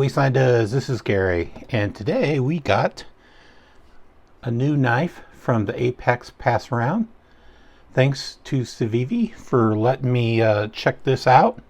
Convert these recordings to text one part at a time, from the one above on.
Wastelanders, this is Gary, and today we got a new knife from the Apex Pass Around. Thanks to Civivi for letting me check this out.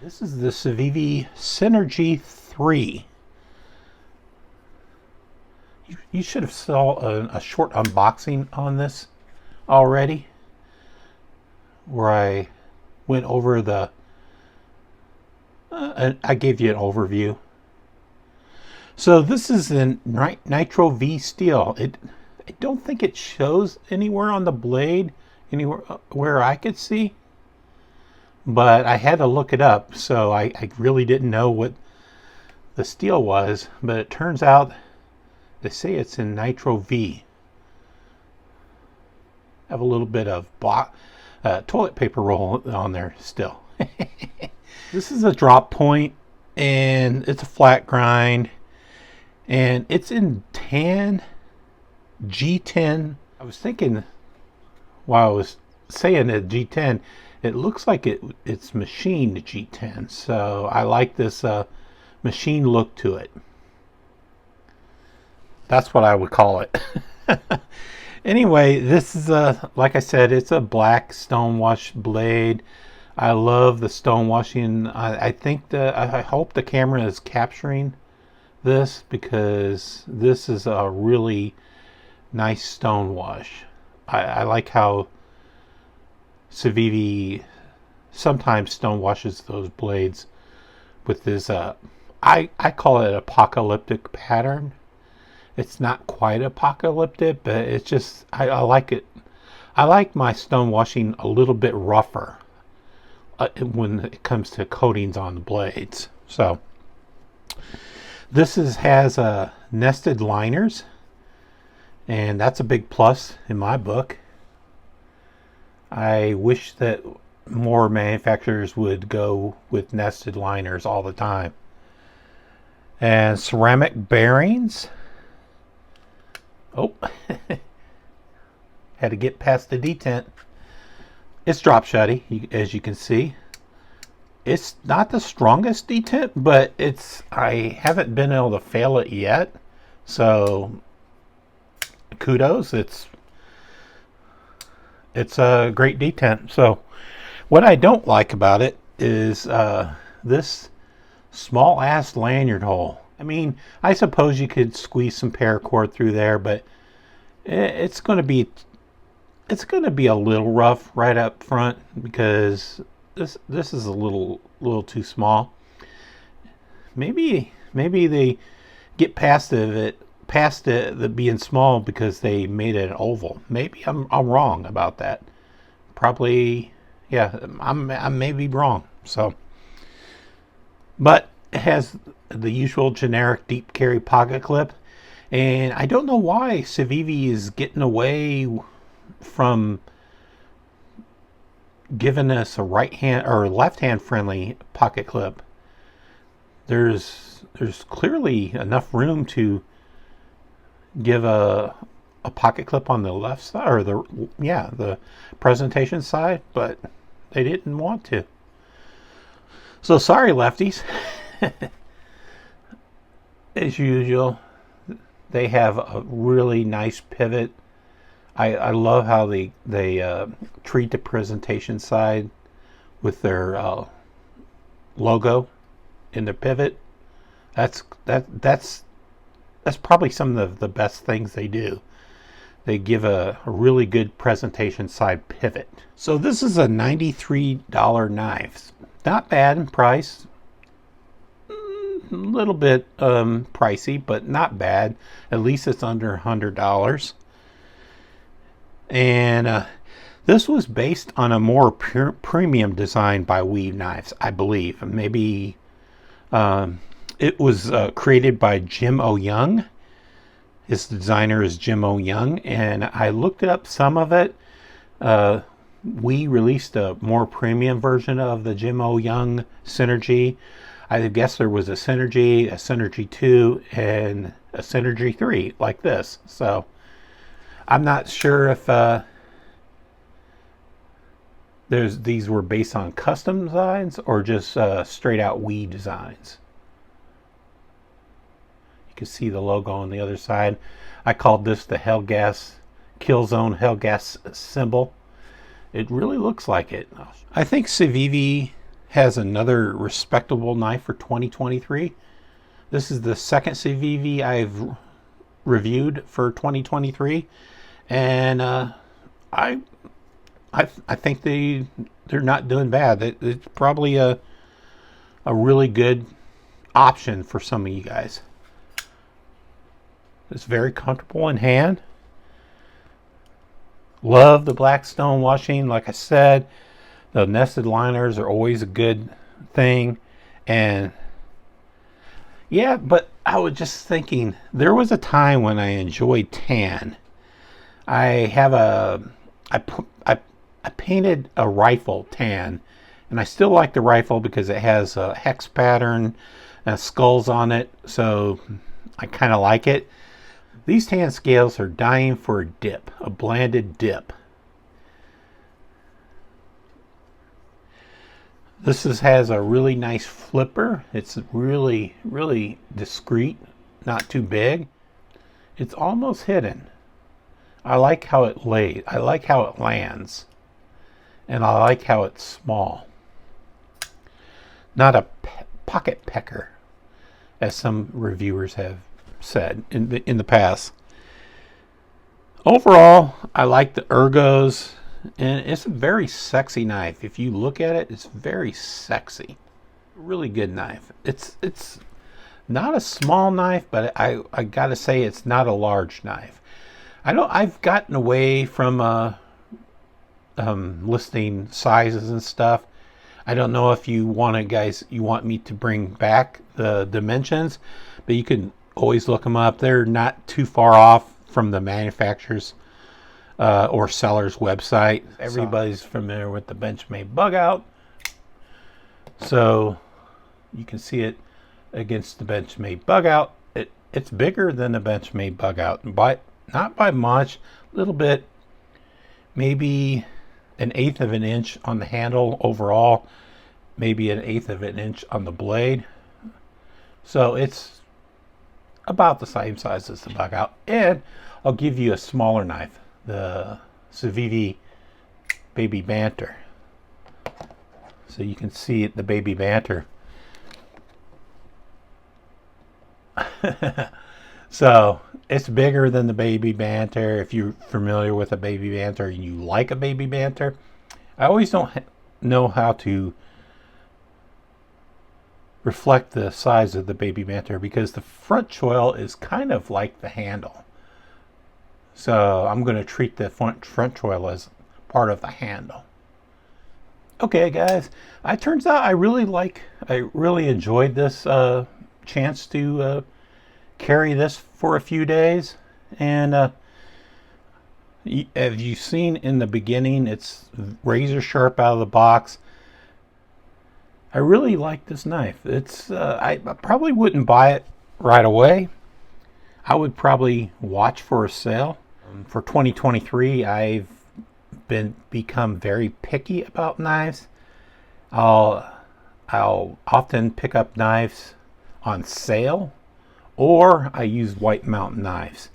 This is the Civivi Synergy 3. You should have saw a short unboxing on this already, where I went over the I gave you an overview. So this is in Nitro V steel. I don't think it shows anywhere on the blade, anywhere where I could see, but I had to look it up, so I really didn't know what the steel was, but it turns out they say it's in Nitro V. Have a little bit of toilet paper roll on there still. This is a drop point, and it's a flat grind, and it's in tan G10. I was thinking while I was saying that G10, it looks like it's machined G10, so I like this machine look to it. That's what I would call it. Anyway, this is like I said, it's a black stonewash blade. I love the stonewashing. I hope the camera is capturing this, because this is a really nice stonewash. I like how Civivi sometimes stonewashes those blades with this I call it apocalyptic pattern. It's not quite apocalyptic, but it's just I like it. I like my stonewashing a little bit rougher when it comes to coatings on the blades. So this has nested liners, and that's a big plus in my book. I wish that more manufacturers would go with nested liners all the time. And ceramic bearings. Oh, had to get past the detent. It's drop shutty, as you can see. It's not the strongest detent, but I haven't been able to fail it yet. So kudos. It's a great detent. So what I don't like about it is this small ass lanyard hole. I mean, I suppose you could squeeze some paracord through there, but it's going to be a little rough right up front, because this is a little too small. Maybe they get past it being small because they made it an oval. Maybe I'm wrong about that. Probably, yeah, I may be wrong. So, but it has the usual generic deep carry pocket clip, and I don't know why Civivi is getting away from giving us a right hand or left hand friendly pocket clip. There's clearly enough room to give a pocket clip on the left side, or the presentation side, but they didn't want to. So sorry, lefties. As usual, they have a really nice pivot. I love how they treat the presentation side with their logo in the pivot. That's probably some of the best things they do. They give a really good presentation side pivot. So this is a $93 knife. Not bad in price. A little bit pricey, but not bad. At least it's under $100. And this was based on a more premium design by Weave Knives, I believe. Maybe it was created by Jim O. Young. His designer is Jim O. Young, and I looked up some of it. We released a more premium version of the Jim O. Young Synergy. I guess there was a Synergy 2, and a Synergy 3 like this. So I'm not sure if these were based on custom designs or just straight out Wii designs. can see the logo on the other side. I called this the Hellgas Killzone Hellgas symbol. It really looks like it. I think Civivi has another respectable knife for 2023. This is the second Civivi I've reviewed for 2023, and I think they're not doing bad. It's probably a really good option for some of you guys. It's very comfortable in hand. Love the black stone washing. Like I said, the nested liners are always a good thing. And yeah, but I was just thinking, there was a time when I enjoyed tan. I painted a rifle tan, and I still like the rifle because it has a hex pattern and skulls on it, so I kind of like it. These tan scales are dying for a dip, a blanded dip. This has a really nice flipper. It's really, really discreet, not too big. It's almost hidden. I like how it lays. I like how it lands. And I like how it's small. Not a pocket pecker, as some reviewers have said in the past. Overall, I like the ergos, and it's a very sexy knife. If you look at it, it's very sexy. Really good knife. It's not a small knife, but I gotta say it's not a large knife. I've gotten away from listing sizes and stuff. I don't know if you want me to bring back the dimensions, but you can always look them up. They're not too far off from the manufacturer's or seller's website. Everybody's familiar with the Benchmade bug out, so you can see it against the Benchmade bug out. It's bigger than the Benchmade bug out, but not by much. A little bit, maybe 1/8 of an inch on the handle overall, maybe 1/8 of an inch on the blade. So it's about the same size as the bug out. And I'll give you a smaller knife, the Civivi Baby Banter. So you can see it, the Baby Banter. So it's bigger than the Baby Banter. If you're familiar with a Baby Banter and you like a Baby Banter, I always don't know how to reflect the size of the Baby Banter because the front choil is kind of like the handle. So I'm going to treat the front choil as part of the handle. Okay, guys, it turns out I really enjoyed this chance to carry this for a few days, and as you've seen in the beginning, it's razor sharp out of the box. I really like this knife. I probably wouldn't buy it right away. I would probably watch for a sale. For 2023, I've become very picky about knives. I'll often pick up knives on sale, or I use White Mountain knives.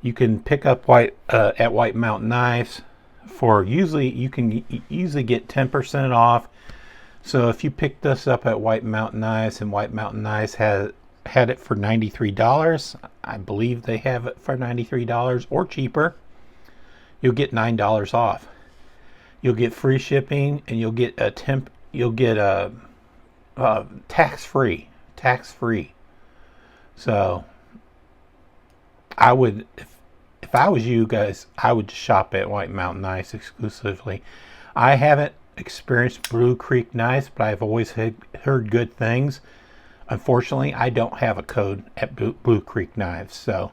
You can pick up at White Mountain Knives for you can usually get 10% off. So if you pick this up at White Mountain Knives, and White Mountain Knives had it for $93, I believe they have it for $93 or cheaper, you'll get $9 off. You'll get free shipping, and you'll get tax free. So I would, if I was you guys, I would shop at White Mountain Knives exclusively. I haven't experienced Blue Creek Knives, but I've always heard good things. Unfortunately, I don't have a code at Blue Creek Knives, so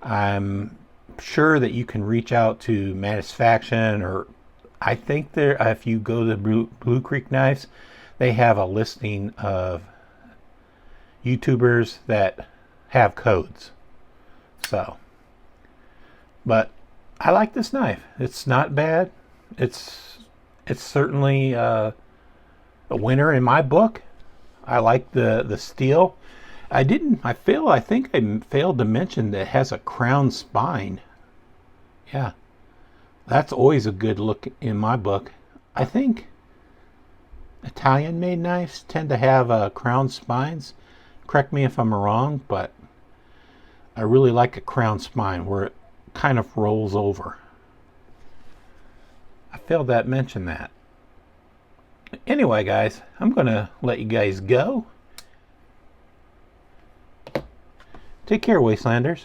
I'm sure that you can reach out to Mattisfaction, or I think if you go to Blue Creek Knives, they have a listing of YouTubers that have codes. So, but I like this knife. It's not bad. It's certainly a winner in my book. I like the steel. I think I failed to mention that it has a crown spine. Yeah, that's always a good look in my book. I think Italian made knives tend to have crown spines. Correct me if I'm wrong, but I really like a crown spine where it kind of rolls over. I failed to mention that. Anyway, guys, I'm going to let you guys go. Take care, Wastelanders.